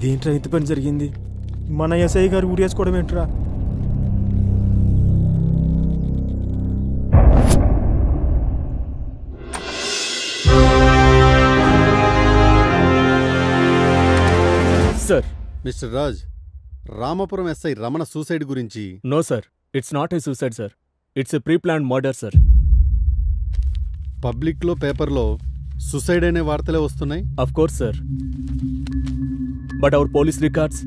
ఇదేంట్రా ఇంత పని జరిగింది? మన ఎస్ఐ గారు ఊరేసుకోవడం ఏంట్రా? Sir, mister Raj, Ramapuram SI Ramana suicide గురించి. No sir, it's not a suicide sir, it's a pre planned murder sir. పబ్లిక్లో పేపర్లో సూసైడ్ అనే వార్తలే వస్తున్నాయి. Of course sir, but our police records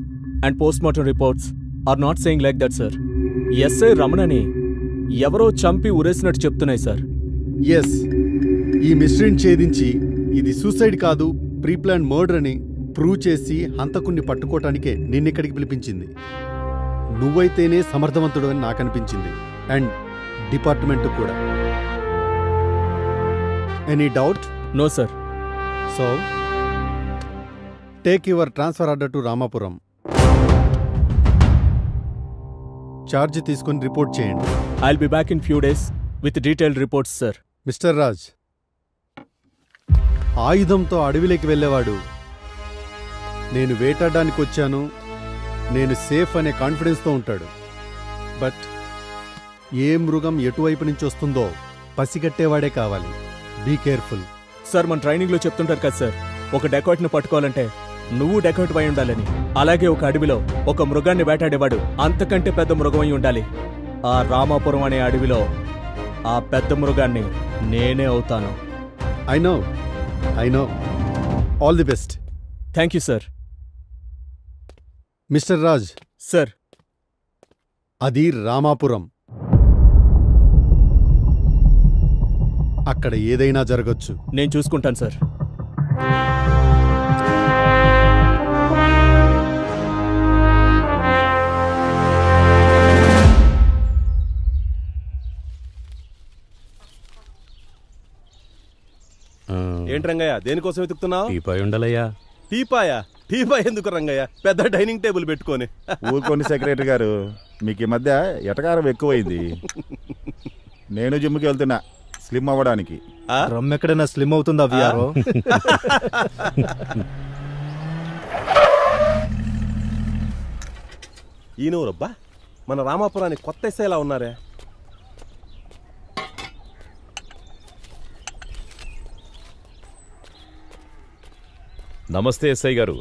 and postmortem reports are not saying like that sir. SI రమణని ఎవరో చంపి ఉరేసినట్టు చెప్తున్నాయి sir. Yes, ఈ మిస్టరీని ఛేదించి ఇది సూసైడ్ కాదు ప్రీ ప్లాన్ మర్డర్ అని ప్రూవ్ చేసి హంతకుణ్ణి పట్టుకోవటానికే నిన్నిక్కడికి పిలిపించింది. నువ్వైతేనే సమర్థవంతుడు అని నాకు అనిపించింది, అండ్ డిపార్ట్మెంట్ కూడా. Any doubt? No sir. So take your transfer order to Ramapuram. Charge తీసుకుని రిపోర్ట్ చేయండి. I'll be back in few days with detailed reports sir. Mister Raj, ఆయుధంతో అడవిలోకి వెళ్ళేవాడు నేను వేటాడడానికి వచ్చాను, నేను సేఫ్ అనే కాన్ఫిడెన్స్తో ఉంటాడు. బట్ ఏ మృగం ఎటువైపు నుంచి వస్తుందో పసిగట్టేవాడే కావాలి. Be careful. సార్, మన ట్రైనింగ్లో చెప్తుంటారు కదా సార్, ఒక డెకాయిట్ను పట్టుకోవాలంటే నువ్వు డెకాయిట్ అయి ఉండాలని. అలాగే ఒక అడవిలో ఒక మృగాన్ని వేటాడేవాడు అంతకంటే పెద్ద మృగం అయి ఉండాలి. ఆ రామాపురం అనే అడవిలో ఆ పెద్ద మృగాన్ని నేనే అవుతాను. I know. All the best. Thank you sir. Mister Raj. Sir, అది రామాపురం. అక్కడ ఏదైనా జరగచ్చు. నేను చూసుకుంటాను సార్. ఏంటి రంగయ్య, దేనికోసం వెతుకుతున్నావు? టీపాయ్ ఉండాలయ్యా. టీపాయా? టీపాయ్ ఎందుకు రంగయ్య? పెద్ద డైనింగ్ టేబుల్ పెట్టుకొని. ఊరుకోండి సెక్రటరీ గారు, మీకు ఈ మధ్య ఎటకారం ఎక్కువైంది. నేను జిమ్కి వెళ్తున్నా స్లిమ్ అవ్వడానికి. రమ్ ఎక్కడైనా స్లిమ్ అవుతుందా విఆర్ఓ? ఈయనూరబ్బా, మన రామాపురానికి కొత్త ఎస్ఐలా ఉన్నారే. నమస్తే ఎస్ఐ గారు,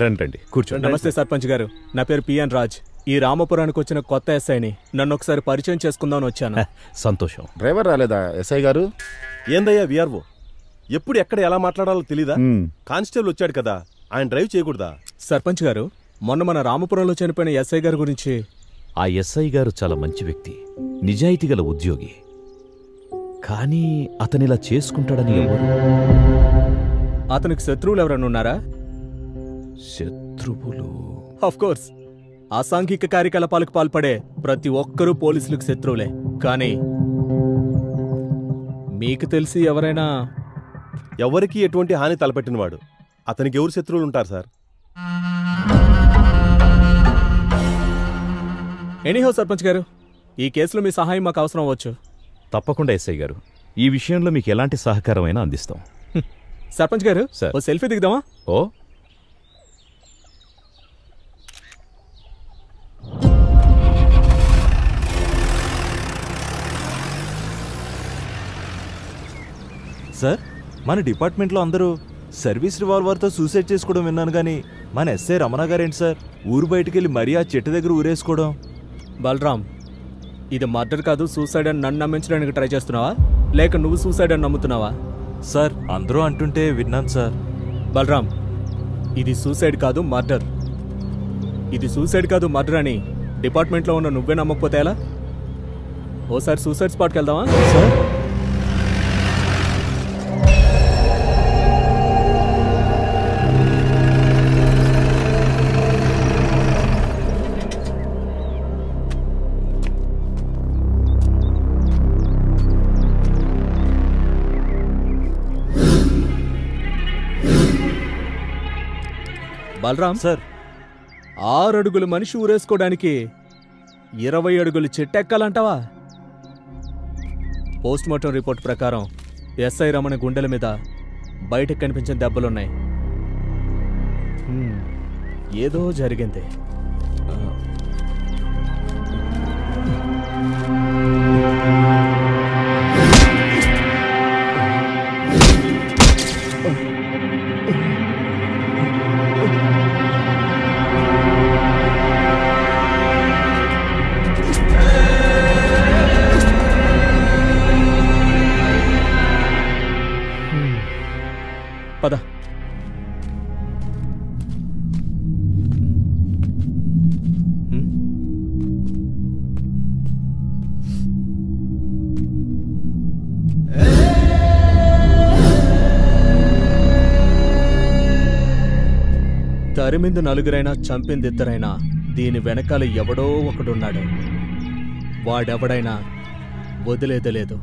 రండి కూర్చోండి. నమస్తే సర్పంచ్ గారు, నా పేరు పిఎన్ రాజ్. ఈ రామాపురానికి వచ్చిన కొత్త ఎస్ఐని. నన్ను ఒకసారి పరిచయం చేసుకుందామని వచ్చాను. సంతోషం. డ్రైవర్ రాలేదా ఎస్ఐ గారు? ఏందయ్యా విఆర్ఓ, ఎప్పుడు ఎక్కడ ఎలా మాట్లాడాలో తెలీదా? కానిస్టేబుల్ వచ్చాడు కదా, ఆయన డ్రైవ్ చేయకూడదా? సర్పంచ్ గారు, మొన్న మన రామపురంలో చనిపోయిన ఎస్ఐ గారి గురించి. ఆ ఎస్ఐ గారు చాలా మంచి వ్యక్తి, నిజాయితీ గల ఉద్యోగి. కానీ అతనిలా చేసుకుంటాడని ఎవరు? అతనికి శత్రువులు ఎవరైనా ఉన్నారా? శత్రువులు? ఆఫ్ కోర్స్, అసాంఘిక కార్యకలాపాలకు పాల్పడే ప్రతి ఒక్కరూ పోలీసులకు శత్రువులే. కానీ మీకు తెలిసి ఎవరైనా? ఎవరికి ఎటువంటి హాని తలపెట్టినవాడు అతనికి ఎవరు శత్రువులు ఉంటారు సార్? ఎనీహో సర్పంచ్ గారు, ఈ కేసులో మీ సహాయం మాకు అవసరం అవ్వచ్చు. తప్పకుండా ఎస్ఐ గారు, ఈ విషయంలో మీకు ఎలాంటి సహకారమైనా అందిస్తాం. సర్పంచ్ గారు, ఓ సెల్ఫీ దిగుదామా? ఓ, సార్, మన డిపార్ట్మెంట్లో అందరూ సర్వీస్ రివాల్వర్తో సూసైడ్ చేసుకోవడం విన్నాను, కానీ మన ఎస్ఐ రమణ గారేంటి సార్ ఊరు బయటకెళ్ళి మరీ ఆ చెట్టు దగ్గర ఊరేసుకోవడం? బలరామ్, ఇది మర్డర్ కాదు సూసైడ్ అని నన్ను నమ్మించడానికి ట్రై చేస్తున్నావా, లేక నువ్వు సూసైడ్ అని నమ్ముతున్నావా? సార్, అందరూ అంటుంటే విన్నాను సార్. బలరామ్, ఇది సూసైడ్ కాదు మర్డర్. ఇది సూసైడ్ కాదు మర్డర్ అని డిపార్ట్మెంట్లో ఉన్న నువ్వే నమ్మకపోతే ఎలా? ఓసారి సూసైడ్ స్పాట్కి వెళ్దామా? సార్, బలరామ్ సార్, 6 అడుగులు మనిషి ఊరేసుకోవడానికి 20 అడుగులు చెట్టెక్కాలంటావా? పోస్ట్మార్టం రిపోర్ట్ ప్రకారం ఎస్ఐ రమణ గుండెల మీద బయటకు కనిపించిన దెబ్బలున్నాయి. ఏదో జరిగింది. పద. తరిమింది నలుగురైనా చంపింది ఇద్దరైనా దీని వెనకాల ఎవడో ఒకడున్నాడు. వాడెవడైనా వదిలేదలేదు.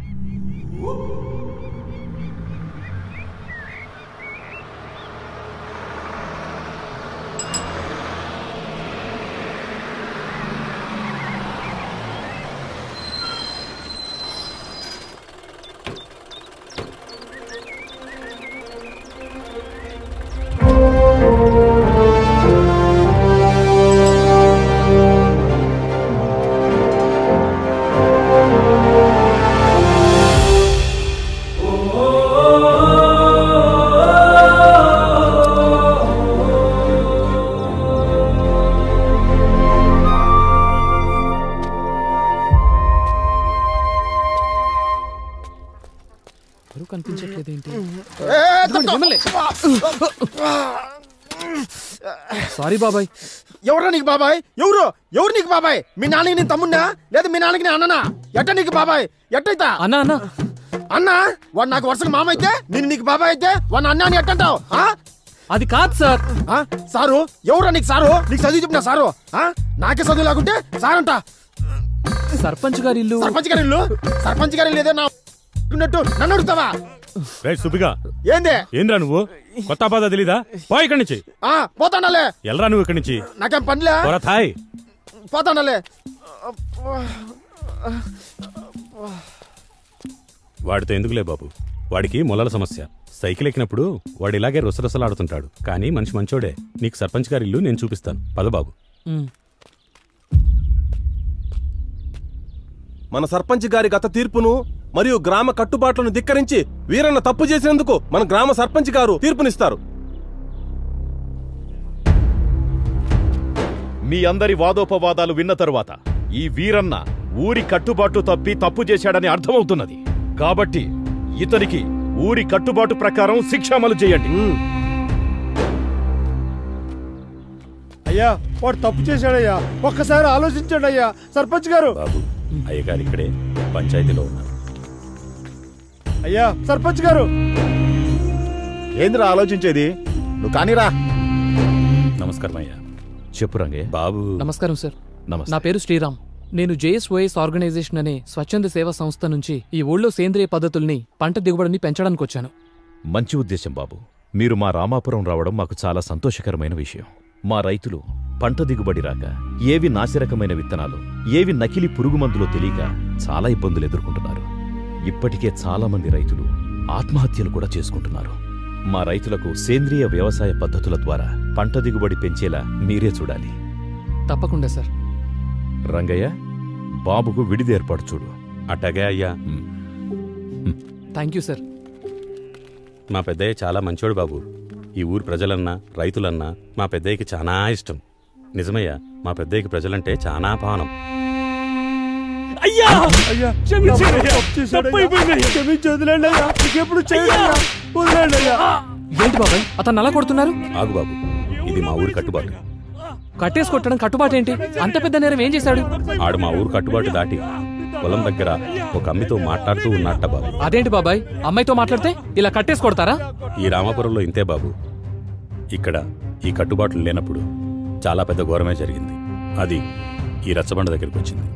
కనిపించట్లేదేంటి? సారీ బాబాయ్. ఎవరా నీకు బాబాయ్? ఎవరు నీకు బాబాయ్? మీ నాన్నకి నేను తమ్మున్నా లేదా మీ నాన్నకి నేను అన్ననా? ఎట్ట నీకు బాబాయ్? ఎట్టయితా అన్నా అన్నా అన్నా? వాడు నాకు వరుసగా మామ అయితే నేను నీకు బాబాయ్ అయితే వాడిని అన్నా అని ఎట్టంటావు? అది కాదు సార్. సారు ఎవరా నీకు? సారు నీకు చదివి చెప్పిన సారు? నాకే చదువు లేకుంటే సారంట. సర్పంచ్ గారి ఇల్లు. సర్పంచ్ గారి ఇల్లు? సర్పంచ్ గారి ఇల్లు ఏదో నన్ను అడుగుతావా? సుబ్బిగా ఏంది? ఏంద్రా నువ్వు? కొత్త బాధ తెలీదా? పో ఇక్కడి నుంచి. పోతాండాలే. ఎల్రా నువ్వు ఇక్కడి నుంచి. నాకేం పనిలే. పోతాండాలే. వాడితో ఎందుకులే బాబు, వాడికి మొలల సమస్య. సైకిల్ ఎక్కినప్పుడు వాడు ఇలాగే రుసరుసలాడుతుంటాడు. కానీ మనిషి మంచోడే. నీకు సర్పంచ్ గారి ఇల్లు నేను చూపిస్తాను. పద బాబు. మన సర్పంచ్ గారి గత తీర్పును మరియు గ్రామ కట్టుబాట్లను ధిక్కరించి వీరన్న తప్పు చేసినందుకు మన గ్రామ సర్పంచ్ గారు తీర్పునిస్తారు. మీ అందరి వాదోపవాదాలు విన్న తరువాత ఈ వీరన్న ఊరి కట్టుబాట్లు తప్పి తప్పు చేశాడని అర్థమవుతున్నది. కాబట్టి ఇతనికి ఊరి కట్టుబాటు ప్రకారం శిక్ష అమలు చేయండి. అయ్యా వాడు తప్పు చేశాడయ్యా, ఒక్కసారి ఆలోచించండి అయ్యా సర్పంచ్ గారు. బాబు, అయ్యగారు ఇక్కడే పంచాయతీలో ఉన్నారు. అయ్యా సర్పంచ్ గారు. ఏందిరా ఆలోచించేది? నువ్వు కానీరా. నమస్కారం అయ్యా. చెప్పు రంగయ్య. బాబు. నమస్కారం సార్. నమస్తే. నా పేరు శ్రీరామ్. నేను జేఎస్ఓఎస్ ఆర్గనైజేషన్ అనే స్వచ్ఛంద సేవా సంస్థ నుంచి ఈ ఊళ్ళో సేంద్రియ పద్ధతుల్ని, పంట దిగుబడిని పెంచడానికి వచ్చాను. మంచి ఉద్దేశం బాబు. మీరు మా రామాపురం రావడం మాకు చాలా సంతోషకరమైన విషయం. మా రైతులు పంట దిగుబడి రాక, ఏవి నాసిరకమైన విత్తనాలు, ఏవి నకిలీ పురుగు మందులో తెలియక చాలా ఇబ్బందులు ఎదుర్కొంటున్నారు. ఇప్పటికే చాలా మంది రైతులు ఆత్మహత్యలు కూడా చేసుకుంటున్నారు. మా రైతులకు సేంద్రియ వ్యవసాయ పద్ధతుల ద్వారా పంట దిగుబడి పెంచేలా మీరే చూడాలి. తప్పకుండా సార్. రంగయ్య, బాబుకు విడిది ఏర్పాటు చూడు. అట్టగే అయ్యా. Thank you sir. మా పెద్దయ్య చాలా మంచోడు బాబు. ఈ ఊరు ప్రజలన్నా రైతులన్నా మా పెద్దయ్యకి చాలా ఇష్టం. నిజమయ్యా, మా పెద్దయ్యకి ప్రజలంటే చాలా పానం. ఏంటి బాబాయ్ అతను అలా కొడుతున్నారు? ఆగు బాబు, ఇది మా ఊరి కట్టుబాటు. కట్టేసి కొట్టడం కట్టుబాటు ఏంటి? అంత పెద్ద నేరం ఏం చేశాడు? ఆడు మా ఊరు కట్టుబాటు దాటి పొలం దగ్గర ఒక అమ్మితో మాట్లాడుతూ ఉన్నట్ట బాబు. అదేంటి బాబాయ్, అమ్మాయితో మాట్లాడితే ఇలా కట్టేసి కొడతారా? ఈ రామాపురంలో ఇంతే బాబు. ఇక్కడ ఈ కట్టుబాట్లు లేనప్పుడు చాలా పెద్ద ఘోరమే జరిగింది. అది ఈ రచ్చబండ దగ్గరికి వచ్చింది.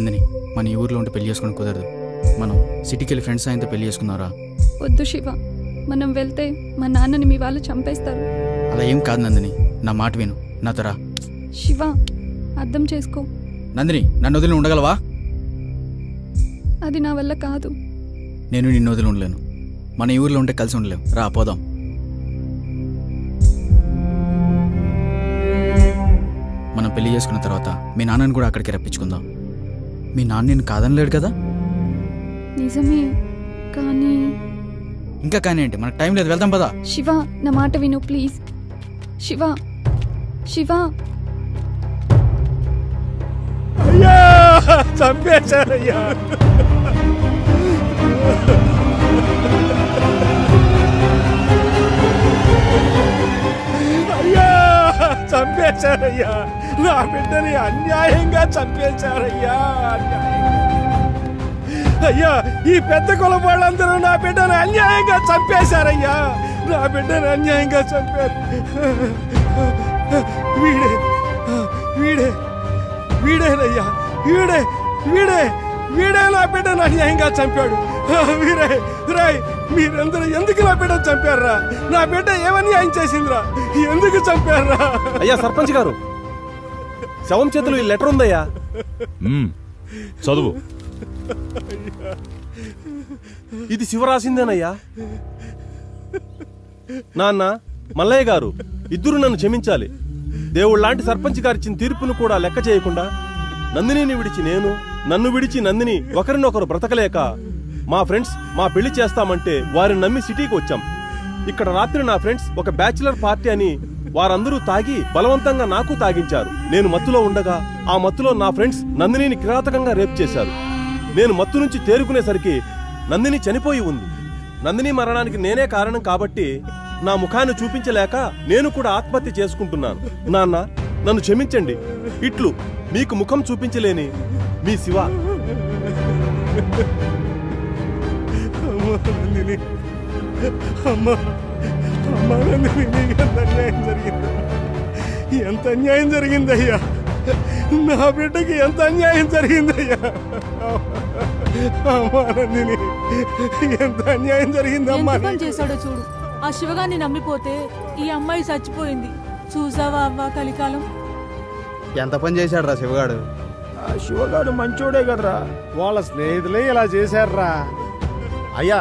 నందిని, మన ఈ ఊర్లో ఉంటే పెళ్లి చేసుకుని కుదరదు. మనం సిటీకి వెళ్ళి ఫ్రెండ్స్ ఆయనతో పెళ్లి చేసుకున్నారా? వద్దు శివ, మనం వెళ్తే మా నాన్నని మీ వాళ్ళు చంపేస్తారు. అలా ఏం కాదు నందిని, నా మాట విను, నాతో రా. శివ, అర్థం చేసుకో. నందిని, నన్ను వదిలి ఉండగలవా? అది నా వల్ల కాదు. నేను నిన్ను వదిలి ఉండలేను. మన ఈ ఊర్లో ఉంటే కలిసి ఉండలేం. రా పోదాం. మనం పెళ్లి చేసుకున్న తర్వాత మీ నాన్నని కూడా అక్కడికి రప్పించుకుందాం. మీ నాన్న నేను కాదనలేడు కదా? నిజమే, కానీ ఇంకా కానీ ఏంటి, మనకు టైం లేదు, వెళ్దాం పదా. శివ, నా మాట విను ప్లీజ్. శివ, శివ. అయ్యా, చంపేశారయ్యా. అయ్యా, చంపేశారయ్యా. నా బిడ్డని అన్యాయంగా చంపేశారయ్యా, అయ్యా. ఈ పెద్ద కులం వాళ్ళందరూ నా బిడ్డను అన్యాయంగా చంపేశారయ్యా. నా బిడ్డను అన్యాయంగా చంపారు. వీడే వీడే వీడేనయ్యా, వీడే వీడే వీడే నా బిడ్డను అన్యాయంగా చంపాడు. వీరే రాయ్, మీరందరూ ఎందుకు నా బిడ్డను చంపారా? నా బిడ్డ ఏమన్యాయం చేసిందిరా? ఎందుకు చంపారా? అయ్యా సర్పంచ్ గారు, శవం చేతులు ఈ లెటర్ ఉందయ్యా. చదువు. ఇది శివ రాసిందేనయ్యా. నాన్న, మల్లయ్య గారు, ఇద్దరు నన్ను క్షమించాలి. దేవుళ్ళలాంటి సర్పంచ్ గారిచ్చిన తీర్పును కూడా లెక్క చేయకుండా నందినిని విడిచి నేను, నన్ను విడిచి నందిని ఒకరినొకరు బ్రతకలేక మా ఫ్రెండ్స్ మా పెళ్లి చేస్తామంటే వారిని నమ్మి సిటీకి వచ్చాం. ఇక్కడ రాత్రి నా ఫ్రెండ్స్ ఒక బ్యాచిలర్ పార్టీ అని వారందరూ తాగి బలవంతంగా నాకు తాగించారు. నేను మత్తులో ఉండగా ఆ మత్తులో నా ఫ్రెండ్స్ నందినిని కిరాతకంగా రేప్ చేశారు. నేను మత్తు నుంచి తేరుకునేసరికి నందిని చనిపోయి ఉంది. నందిని మరణానికి నేనే కారణం కాబట్టి నా ముఖాన్ని చూపించలేక నేను కూడా ఆత్మహత్య చేసుకుంటున్నాను. నాన్న, నన్ను క్షమించండి. ఇట్లు మీకు ముఖం చూపించలేని మీ శివ. ఎంత అన్యాయం జరిగిందయ్యా. నా బిడ్డకి ఎంత అన్యాయం జరిగిందయ్యా. నందిని, ఎంత అన్యాయం జరిగిందమ్మా. చేశాడో చూడు. ఆ శివగాన్ని నమ్మిపోతే ఈ అమ్మాయి చచ్చిపోయింది. చూసావా అవ్వ కలికాలం. ఎంత పని చేశాడు రా శివగాడు. ఆ శివగాడు మంచోడే కదరా. వాళ్ళ స్నేహితులే ఇలా చేశారా. అయ్యా,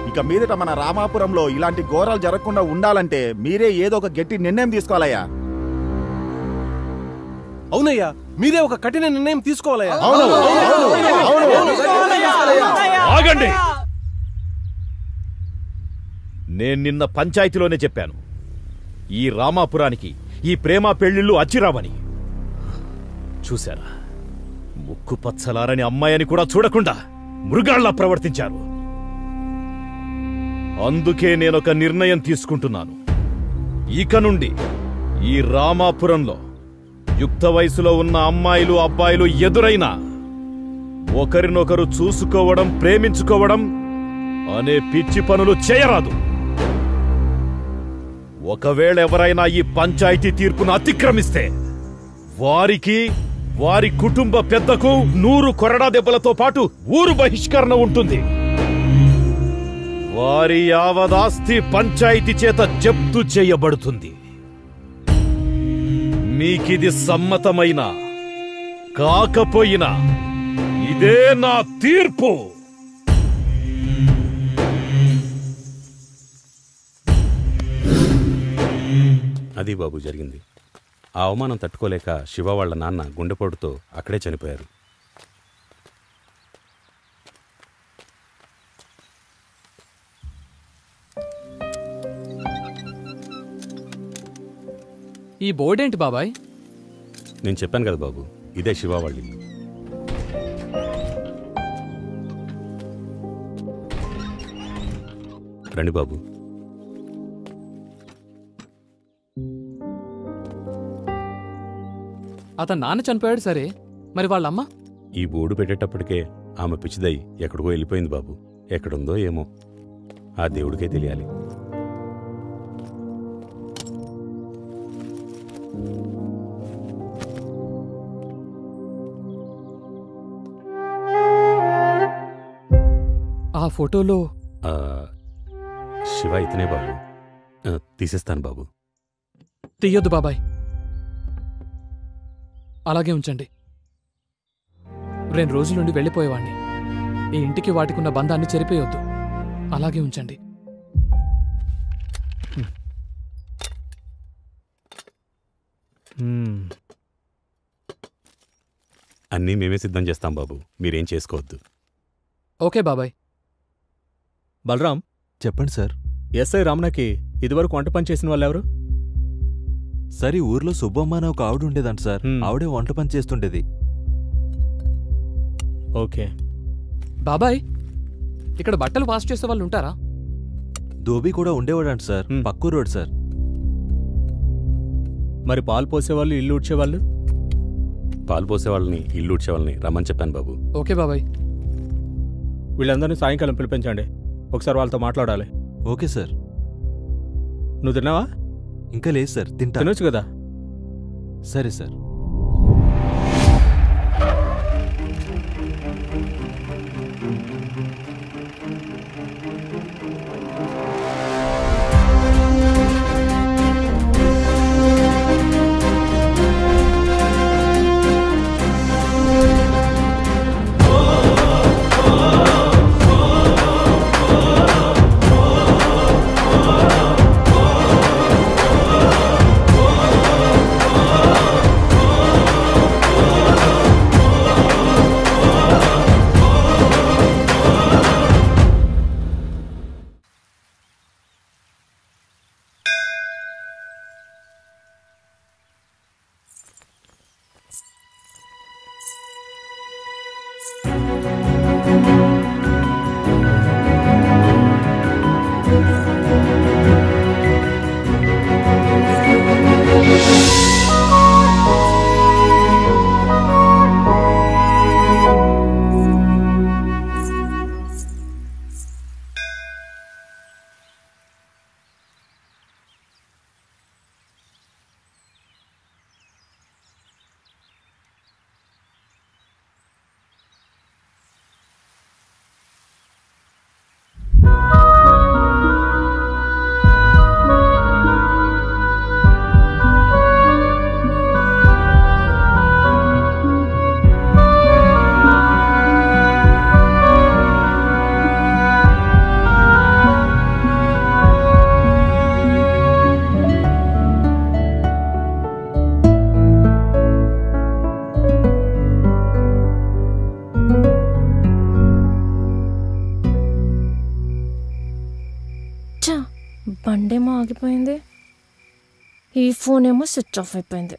ఇక మీదట మన రామాపురంలో ఇలాంటి ఘోరాలు జరగకుండా ఉండాలంటే మీరే ఏదో ఒక గట్టి నిర్ణయం తీసుకోవాలయ్యా. అవునయ్యా, మీరే ఒక కఠిన నిర్ణయం తీసుకోవాలయ్యా. ఆగండి. నేను నిన్న పంచాయతీలోనే చెప్పాను, ఈ రామాపురానికి ఈ ప్రేమ పెళ్లిళ్ళు అచ్చిరావని. చూశారా, ముక్కు పచ్చలారని అమ్మాయిని కూడా చూడకుండా మృగాళ్లా ప్రవర్తించారు. అందుకే నేనొక నిర్ణయం తీసుకుంటున్నాను. ఇక నుండి ఈ రామాపురంలో యుక్త వయసులో ఉన్న అమ్మాయిలు అబ్బాయిలు ఎదురైనా ఒకరినొకరు చూసుకోవడం, ప్రేమించుకోవడం అనే పిచ్చి పనులు చేయరాదు. ఒకవేళ ఎవరైనా ఈ పంచాయతీ తీర్పును అతిక్రమిస్తే వారికి, వారి కుటుంబ పెద్దకు 100 కొరడా దెబ్బలతో పాటు ఊరు బహిష్కరణ ఉంటుంది. వారి యావదాస్తి పంచాయతీ చేత జప్తు చేయబడుతుంది. మీకిది సమ్మతమైనా కాకపోయినా ఇదే నా తీర్పు. అది బాబు జరిగింది. ఆ అవమానం తట్టుకోలేక శివ వాళ్ళ నాన్న గుండెపోటుతో అక్కడే చనిపోయారు. ఈ బోర్డేంటి బాబాయ్? నేను చెప్పాను కదా బాబు, ఇదే శివ వాళ్ళ ఇల్లు. రండి బాబు. అతను నాన్న చనిపోయాడు సరే, మరి వాళ్ళమ్మ? ఈ బోర్డు పెట్టేటప్పటికే ఆమె పిచ్చిదై ఎక్కడికో వెళ్ళిపోయింది బాబు. ఎక్కడుందో ఏమో, ఆ దేవుడికే తెలియాలి. ఫోటోలో ఆ, శివ ఇతనే బాబు. తీసేస్తాను బాబు. తీయొద్దు బాబాయ్, అలాగే ఉంచండి. 2 రోజుల నుండి వెళ్ళిపోయేవాణ్ణి. ఈ ఇంటికి వాటికున్న బంధాన్ని చెరిపేయొద్దు, అలాగే ఉంచండి. అన్నీ మేమే సిద్ధం చేస్తాం బాబు, మీరేం చేసుకోవద్దు. ఓకే బాబాయ్. బలరాం, చెప్పండి సార్. ఎస్ఐ రమణకి ఇదివరకు వంట పని చేసిన వాళ్ళు ఎవరు? సార్, ఈ ఊర్లో సుబ్బమ్మ అనే ఒక ఆవిడ ఉండేదంట సార్. ఆవిడే వంట పని చేస్తుండేది. ఓకే. బాబాయ్, ఇక్కడ బట్టలు వాష్ చేసే వాళ్ళు ఉంటారా? ధోబీ కూడా ఉండేవాడంట సార్, పక్కూరు రోడ్ సార్. మరి పాలు పోసేవాళ్ళు, ఇల్లు ఊడ్చేవాళ్ళు? పాలు పోసేవాళ్ళని, ఇల్లు ఊడ్చేవాళ్ళని రమ్మని చెప్పాను బాబు. ఓకే బాబాయ్. వీళ్ళందరినీ సాయంకాలం పిలిపించండి, ఒకసారి వాళ్ళతో మాట్లాడాలి. Okay sir. నువ్వు తిన్నావా? ఇంకా లేదు సార్, తినొచ్చు కదా. సరే సార్. బండేమో ఆగిపోయింది, ఈ ఫోన్ ఏమో స్విచ్ ఆఫ్ అయిపోయింది.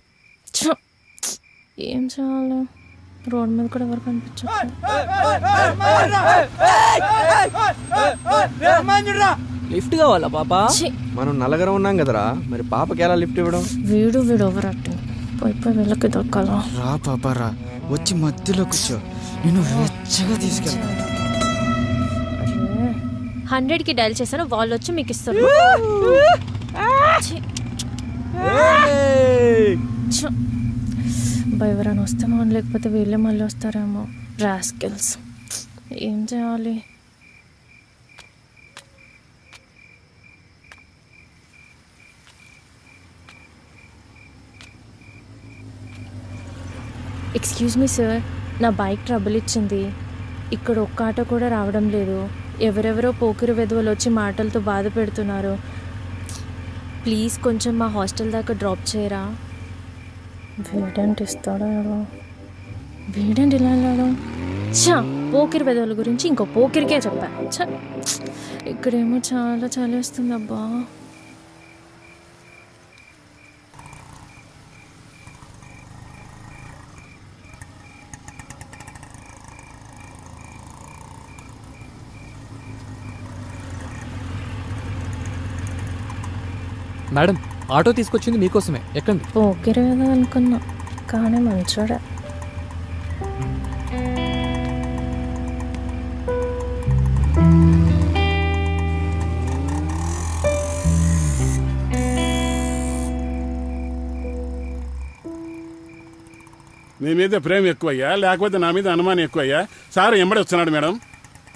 ఏం చేయాలి? రోడ్ మీద కూడా ఎవరు కనిపించారు? లిఫ్ట్ కావాలా పాప? మనం నలుగురం ఉన్నాం కదరా, మరి పాపకి ఎలా లిఫ్ట్ ఇవ్వడం? వీడు ఓవర్ యాక్టింగ్. పోయి వెళ్ళకి దొరకాలా? రా పాప రా, వచ్చి మధ్యలో కూర్చో, నేను వెచ్చగా తీసుకెళ్తా. 100కి డైల్ చేశాను, వాళ్ళు వచ్చి మీకు ఇస్తారు. ఎవరైనా వస్తేమో, లేకపోతే వీళ్ళే మళ్ళీ వస్తారేమో. రాస్కెల్స్. ఏం చేయాలి? ఎక్స్క్యూజ్ మీ సార్, నా బైక్ ట్రబుల్ ఇచ్చింది. ఇక్కడ ఒక్క ఆటో కూడా రావడం లేదు. ఎవరెవరో పోకిరి వెధవలు వచ్చి మాటలతో బాధ పెడుతున్నారు. ప్లీజ్ కొంచెం మా హాస్టల్ దాకా డ్రాప్ చేయరా? వీడేంటి ఇస్తాడో, వీడేంటి ఇలా వెళ్ళాడు? చా, పోకిరి వెధవల గురించి ఇంకో పోకిరికే చెప్పా. చా, ఇక్కడేమో చాలా చలేస్తుంది అబ్బా. మేడం, ఆటో తీసుకొచ్చింది మీకోసమే, ఎక్కండి. పోకిరి కదా అనుకున్నా, కానీ మంచోడే. మీ మీద ప్రేమ ఎక్కువయ్యా, లేకపోతే నా మీద అనుమానం ఎక్కువయ్యా? సార్ ఎంబడి వస్తున్నాడు మేడం.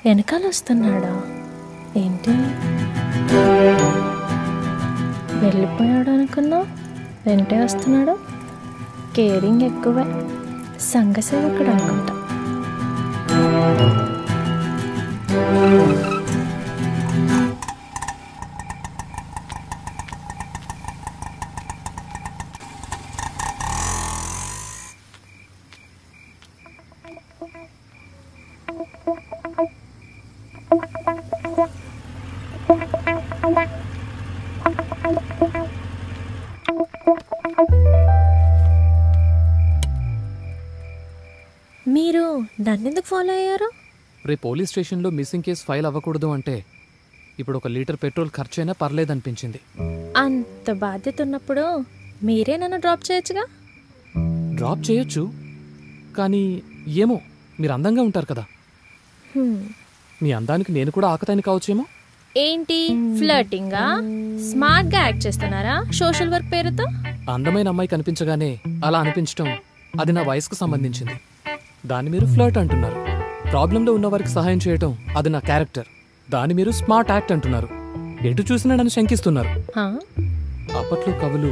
వెనకాల వస్తున్నాడా ఏంటి? వెళ్ళిపోయాడు అనుకున్నా, వెంటే వస్తున్నాడు. కేరింగ్ ఎక్కువే, సంఘసేవకుడు అనుకుంటా. మీరు నన్నెందుకు ఫాలో అయ్యారు? రేపు పోలీస్ స్టేషన్లో మిస్సింగ్ కేసు ఫైల్ అవ్వకూడదు అంటే ఇప్పుడు 1 లీటర్ పెట్రోల్ ఖర్చైనా పర్లేదనిపించింది. అంత బాధ్యత ఉన్నప్పుడు మీరే నన్ను డ్రాప్ చేయొచ్చుగా. డ్రాప్ చేయొచ్చు, కానీ ఏమో మీరు అందంగా ఉంటారు కదా. మీ అందానికి నేను కూడా ఆకతాయిని కావచ్చేమో. ఏంటి ఫ్లర్టింగా? స్మార్ట్గా యాక్ట్ చేస్తున్నారా సోషల్ వర్క్ పేరుతో? అందమైన అమ్మాయి కనిపించగానే అలా అనిపించటం అది నా వయసుకు సంబంధించింది. దాన్ని మీరు ఫ్లర్ట్ అంటున్నారు. ప్రాబ్లంలో ఉన్న వారికి సహాయం చేయటం అది నా క్యారెక్టర్. దాన్ని మీరు స్మార్ట్ యాక్ట్ అంటున్నారు. ఎటు చూసినా నన్ను శంకిస్తున్నారు. అప్పట్లో కవులు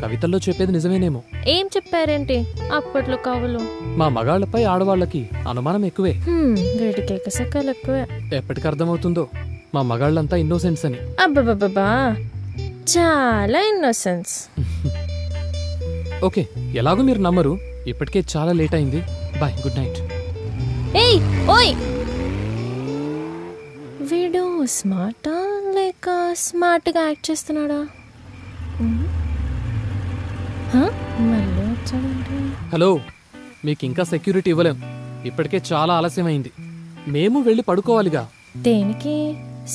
కవితల్లో చెప్పేది నిజమేనేమో. ఏం చెప్పారేంటి అప్పట్లో కవులు? మా మగాళ్లపై ఆడవాళ్ళకి అనుమానం ఎక్కువే. వీడికి ఎకసెక్కలు ఎక్కువే. ఎప్పటికి అర్థమవుతుందో మా మగాళ్ళంతా ఇన్నోసెన్స్ అని. అబ్బబ్బబ్బా, చాలా ఇన్నోసెన్స్. ఓకే, ఎలాగో మీరు నమ్మరు. ఇప్పటికే చాలా లేట్ అయింది. Bye, good night. ఏయ్ ఓయ్, వీడు స్మార్టా లేక స్మార్ట్గా యాక్ట్ చేస్తున్నాడా? మళ్ళీ వచ్చాడంటే. హలో, మీకు ఇంకా సెక్యూరిటీ ఇవ్వలేం. ఇప్పటికే చాలా ఆలస్యమైంది. మేము వెళ్ళి పడుకోవాలిగా. దేనికి?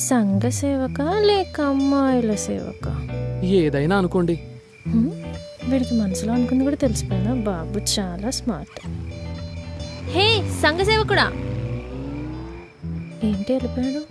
సంఘ సేవక లేక అమ్మాయిల సేవక? ఏదైనా అనుకోండి. వీడికి మనసులో అనుకుంది కూడా తెలిసిపోయిందా? బాబు చాలా స్మార్ట్. హే సంఘ సేవకుడా, ఏంటి వెళ్ళిపోయాడు?